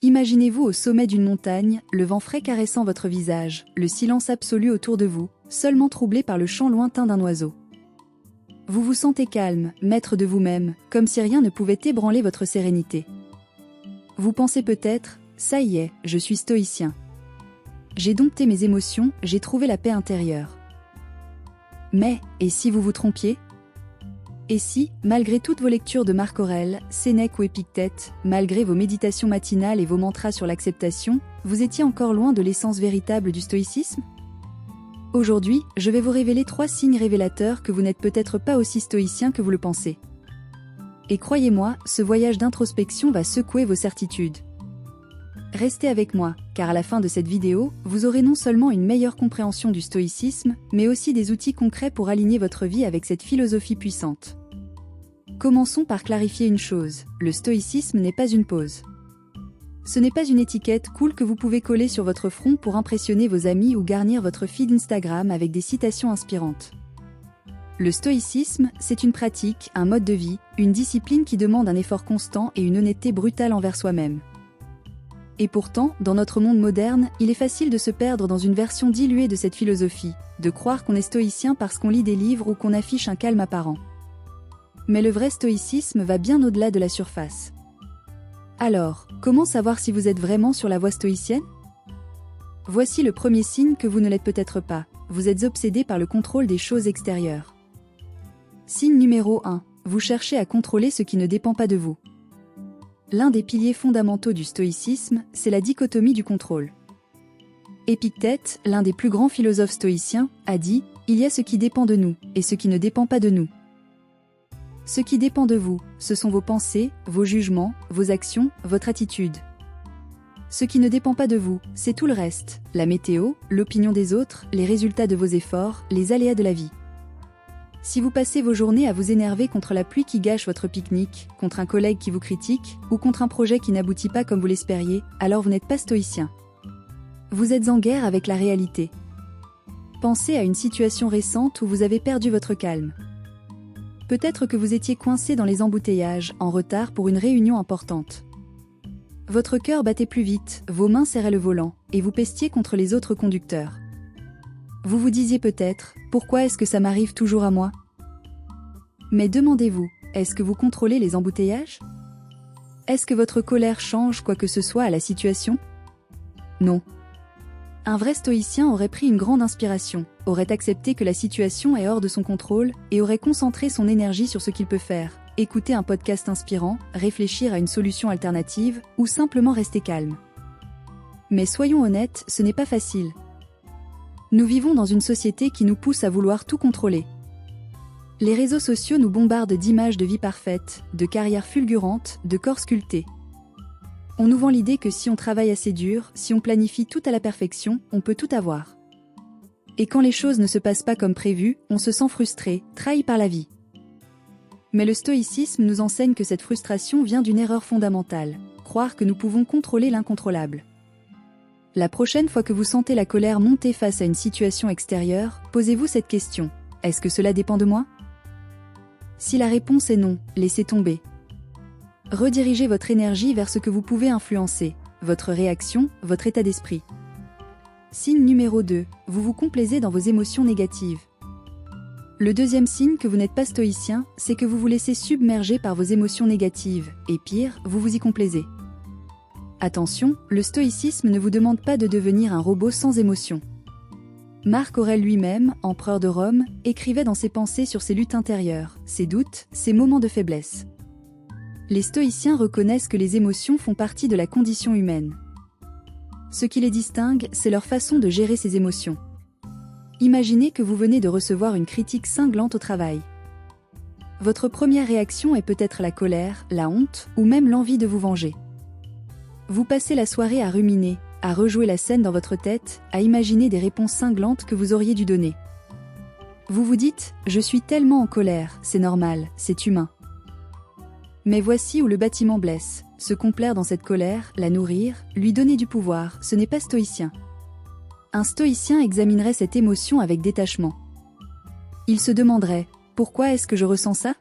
Imaginez-vous au sommet d'une montagne, le vent frais caressant votre visage, le silence absolu autour de vous, seulement troublé par le chant lointain d'un oiseau. Vous vous sentez calme, maître de vous-même, comme si rien ne pouvait ébranler votre sérénité. Vous pensez peut-être, ça y est, je suis stoïcien. J'ai dompté mes émotions, j'ai trouvé la paix intérieure. Mais, et si vous vous trompiez ? Et si, malgré toutes vos lectures de Marc Aurèle, Sénèque ou Épictète, malgré vos méditations matinales et vos mantras sur l'acceptation, vous étiez encore loin de l'essence véritable du stoïcisme ? Aujourd'hui, je vais vous révéler 3 signes révélateurs que vous n'êtes peut-être pas aussi stoïcien que vous le pensez. Et croyez-moi, ce voyage d'introspection va secouer vos certitudes. Restez avec moi, car à la fin de cette vidéo, vous aurez non seulement une meilleure compréhension du stoïcisme, mais aussi des outils concrets pour aligner votre vie avec cette philosophie puissante. Commençons par clarifier une chose, le stoïcisme n'est pas une pose. Ce n'est pas une étiquette cool que vous pouvez coller sur votre front pour impressionner vos amis ou garnir votre feed Instagram avec des citations inspirantes. Le stoïcisme, c'est une pratique, un mode de vie, une discipline qui demande un effort constant et une honnêteté brutale envers soi-même. Et pourtant, dans notre monde moderne, il est facile de se perdre dans une version diluée de cette philosophie, de croire qu'on est stoïcien parce qu'on lit des livres ou qu'on affiche un calme apparent. Mais le vrai stoïcisme va bien au-delà de la surface. Alors, comment savoir si vous êtes vraiment sur la voie stoïcienne ? Voici le premier signe que vous ne l'êtes peut-être pas, vous êtes obsédé par le contrôle des choses extérieures. Signe numéro 1, vous cherchez à contrôler ce qui ne dépend pas de vous. L'un des piliers fondamentaux du stoïcisme, c'est la dichotomie du contrôle. Épictète, l'un des plus grands philosophes stoïciens, a dit « Il y a ce qui dépend de nous, et ce qui ne dépend pas de nous ». Ce qui dépend de vous, ce sont vos pensées, vos jugements, vos actions, votre attitude. Ce qui ne dépend pas de vous, c'est tout le reste, la météo, l'opinion des autres, les résultats de vos efforts, les aléas de la vie. Si vous passez vos journées à vous énerver contre la pluie qui gâche votre pique-nique, contre un collègue qui vous critique, ou contre un projet qui n'aboutit pas comme vous l'espériez, alors vous n'êtes pas stoïcien. Vous êtes en guerre avec la réalité. Pensez à une situation récente où vous avez perdu votre calme. Peut-être que vous étiez coincé dans les embouteillages, en retard pour une réunion importante. Votre cœur battait plus vite, vos mains serraient le volant, et vous pestiez contre les autres conducteurs. Vous vous disiez peut-être, pourquoi est-ce que ça m'arrive toujours à moi ? Mais demandez-vous, est-ce que vous contrôlez les embouteillages ? Est-ce que votre colère change quoi que ce soit à la situation ? Non. Un vrai stoïcien aurait pris une grande inspiration, aurait accepté que la situation est hors de son contrôle et aurait concentré son énergie sur ce qu'il peut faire, écouter un podcast inspirant, réfléchir à une solution alternative ou simplement rester calme. Mais soyons honnêtes, ce n'est pas facile. Nous vivons dans une société qui nous pousse à vouloir tout contrôler. Les réseaux sociaux nous bombardent d'images de vie parfaite, de carrières fulgurantes, de corps sculptés. On nous vend l'idée que si on travaille assez dur, si on planifie tout à la perfection, on peut tout avoir. Et quand les choses ne se passent pas comme prévu, on se sent frustré, trahi par la vie. Mais le stoïcisme nous enseigne que cette frustration vient d'une erreur fondamentale, croire que nous pouvons contrôler l'incontrôlable. La prochaine fois que vous sentez la colère monter face à une situation extérieure, posez-vous cette question. Est-ce que cela dépend de moi ? Si la réponse est non, laissez tomber. Redirigez votre énergie vers ce que vous pouvez influencer, votre réaction, votre état d'esprit. Signe numéro 2, vous vous complaisez dans vos émotions négatives. Le deuxième signe que vous n'êtes pas stoïcien, c'est que vous vous laissez submerger par vos émotions négatives, et pire, vous vous y complaisez. Attention, le stoïcisme ne vous demande pas de devenir un robot sans émotion. Marc Aurèle lui-même, empereur de Rome, écrivait dans ses pensées sur ses luttes intérieures, ses doutes, ses moments de faiblesse. Les stoïciens reconnaissent que les émotions font partie de la condition humaine. Ce qui les distingue, c'est leur façon de gérer ces émotions. Imaginez que vous venez de recevoir une critique cinglante au travail. Votre première réaction est peut-être la colère, la honte, ou même l'envie de vous venger. Vous passez la soirée à ruminer, à rejouer la scène dans votre tête, à imaginer des réponses cinglantes que vous auriez dû donner. Vous vous dites « Je suis tellement en colère, c'est normal, c'est humain ». Mais voici où le bâtiment blesse. Se complaire dans cette colère, la nourrir, lui donner du pouvoir, ce n'est pas stoïcien. Un stoïcien examinerait cette émotion avec détachement. Il se demanderait « Pourquoi est-ce que je ressens ça ?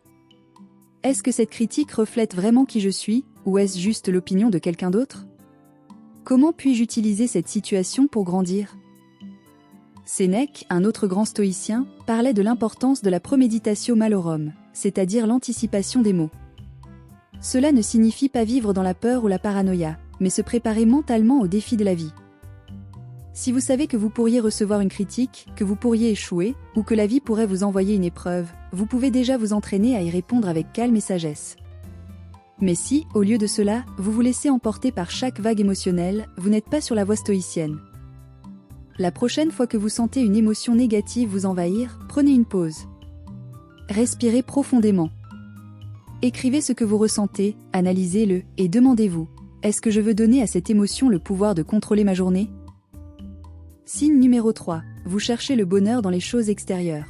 Est-ce que cette critique reflète vraiment qui je suis, ou est-ce juste l'opinion de quelqu'un d'autre ? Comment puis-je utiliser cette situation pour grandir? Sénèque, un autre grand stoïcien, parlait de l'importance de la premeditatio malorum, c'est-à-dire l'anticipation des maux. Cela ne signifie pas vivre dans la peur ou la paranoïa, mais se préparer mentalement aux défis de la vie. Si vous savez que vous pourriez recevoir une critique, que vous pourriez échouer, ou que la vie pourrait vous envoyer une épreuve, vous pouvez déjà vous entraîner à y répondre avec calme et sagesse. Mais si, au lieu de cela, vous vous laissez emporter par chaque vague émotionnelle, vous n'êtes pas sur la voie stoïcienne. La prochaine fois que vous sentez une émotion négative vous envahir, prenez une pause. Respirez profondément. Écrivez ce que vous ressentez, analysez-le, et demandez-vous, est-ce que je veux donner à cette émotion le pouvoir de contrôler ma journée? Signe numéro 3. Vous cherchez le bonheur dans les choses extérieures.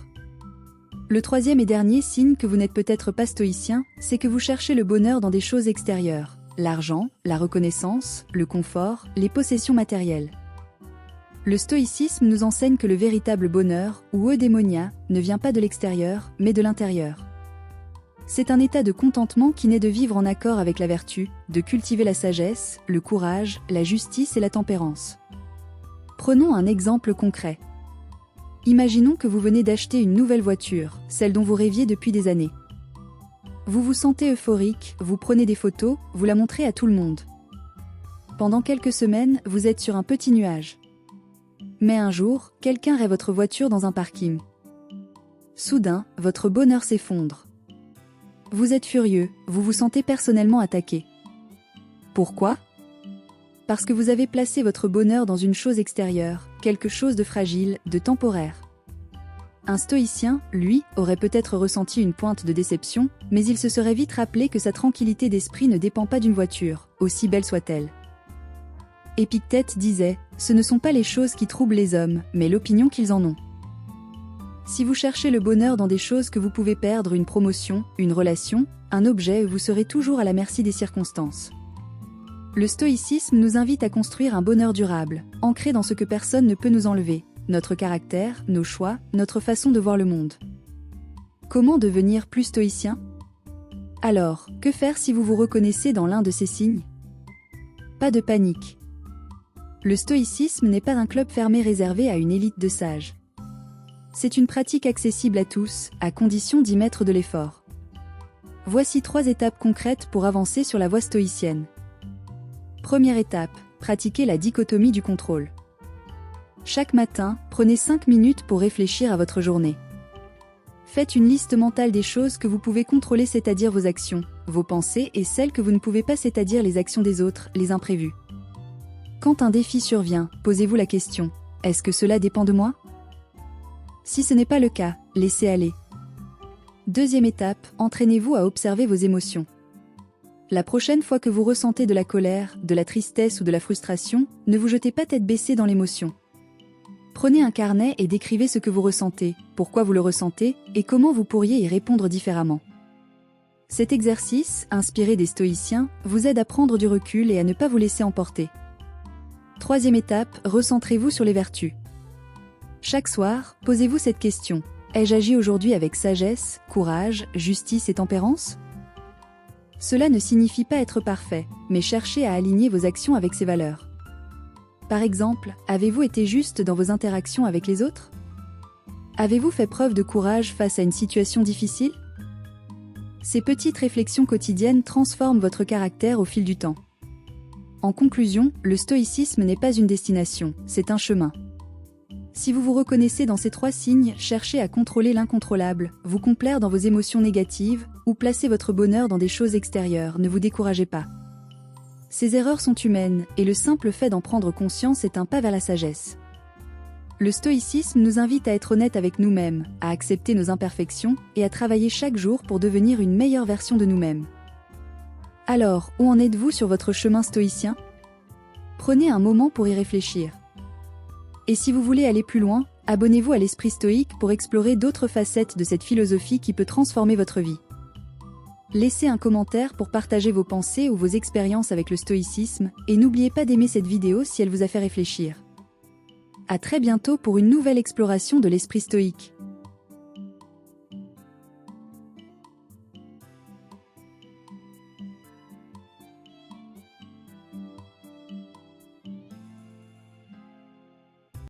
Le troisième et dernier signe que vous n'êtes peut-être pas stoïcien, c'est que vous cherchez le bonheur dans des choses extérieures. L'argent, la reconnaissance, le confort, les possessions matérielles. Le stoïcisme nous enseigne que le véritable bonheur, ou eudémonia, ne vient pas de l'extérieur, mais de l'intérieur. C'est un état de contentement qui naît de vivre en accord avec la vertu, de cultiver la sagesse, le courage, la justice et la tempérance. Prenons un exemple concret. Imaginons que vous venez d'acheter une nouvelle voiture, celle dont vous rêviez depuis des années. Vous vous sentez euphorique, vous prenez des photos, vous la montrez à tout le monde. Pendant quelques semaines, vous êtes sur un petit nuage. Mais un jour, quelqu'un raie votre voiture dans un parking. Soudain, votre bonheur s'effondre. Vous êtes furieux, vous vous sentez personnellement attaqué. Pourquoi? Parce que vous avez placé votre bonheur dans une chose extérieure, quelque chose de fragile, de temporaire. Un stoïcien, lui, aurait peut-être ressenti une pointe de déception, mais il se serait vite rappelé que sa tranquillité d'esprit ne dépend pas d'une voiture, aussi belle soit-elle. Épictète disait, ce ne sont pas les choses qui troublent les hommes, mais l'opinion qu'ils en ont. Si vous cherchez le bonheur dans des choses que vous pouvez perdre, une promotion, une relation, un objet, vous serez toujours à la merci des circonstances. Le stoïcisme nous invite à construire un bonheur durable, ancré dans ce que personne ne peut nous enlever, notre caractère, nos choix, notre façon de voir le monde. Comment devenir plus stoïcien? Alors, que faire si vous vous reconnaissez dans l'un de ces signes? Pas de panique. Le stoïcisme n'est pas un club fermé réservé à une élite de sages. C'est une pratique accessible à tous, à condition d'y mettre de l'effort. Voici 3 étapes concrètes pour avancer sur la voie stoïcienne. Première étape, pratiquez la dichotomie du contrôle. Chaque matin, prenez 5 minutes pour réfléchir à votre journée. Faites une liste mentale des choses que vous pouvez contrôler, c'est-à-dire vos actions, vos pensées, et celles que vous ne pouvez pas, c'est-à-dire les actions des autres, les imprévus. Quand un défi survient, posez-vous la question, est-ce que cela dépend de moi? Si ce n'est pas le cas, laissez aller. Deuxième étape, entraînez-vous à observer vos émotions. La prochaine fois que vous ressentez de la colère, de la tristesse ou de la frustration, ne vous jetez pas tête baissée dans l'émotion. Prenez un carnet et décrivez ce que vous ressentez, pourquoi vous le ressentez, et comment vous pourriez y répondre différemment. Cet exercice, inspiré des stoïciens, vous aide à prendre du recul et à ne pas vous laisser emporter. Troisième étape, recentrez-vous sur les vertus. Chaque soir, posez-vous cette question. Ai-je agi aujourd'hui avec sagesse, courage, justice et tempérance? Cela ne signifie pas être parfait, mais cherchez à aligner vos actions avec ces valeurs. Par exemple, avez-vous été juste dans vos interactions avec les autres? Avez-vous fait preuve de courage face à une situation difficile? Ces petites réflexions quotidiennes transforment votre caractère au fil du temps. En conclusion, le stoïcisme n'est pas une destination, c'est un chemin. Si vous vous reconnaissez dans ces 3 signes, cherchez à contrôler l'incontrôlable, vous complaire dans vos émotions négatives, ou placer votre bonheur dans des choses extérieures, ne vous découragez pas. Ces erreurs sont humaines, et le simple fait d'en prendre conscience est un pas vers la sagesse. Le stoïcisme nous invite à être honnêtes avec nous-mêmes, à accepter nos imperfections, et à travailler chaque jour pour devenir une meilleure version de nous-mêmes. Alors, où en êtes-vous sur votre chemin stoïcien? Prenez un moment pour y réfléchir. Et si vous voulez aller plus loin, abonnez-vous à l'Esprit Stoïque pour explorer d'autres facettes de cette philosophie qui peut transformer votre vie. Laissez un commentaire pour partager vos pensées ou vos expériences avec le stoïcisme, et n'oubliez pas d'aimer cette vidéo si elle vous a fait réfléchir. À très bientôt pour une nouvelle exploration de l'Esprit Stoïque.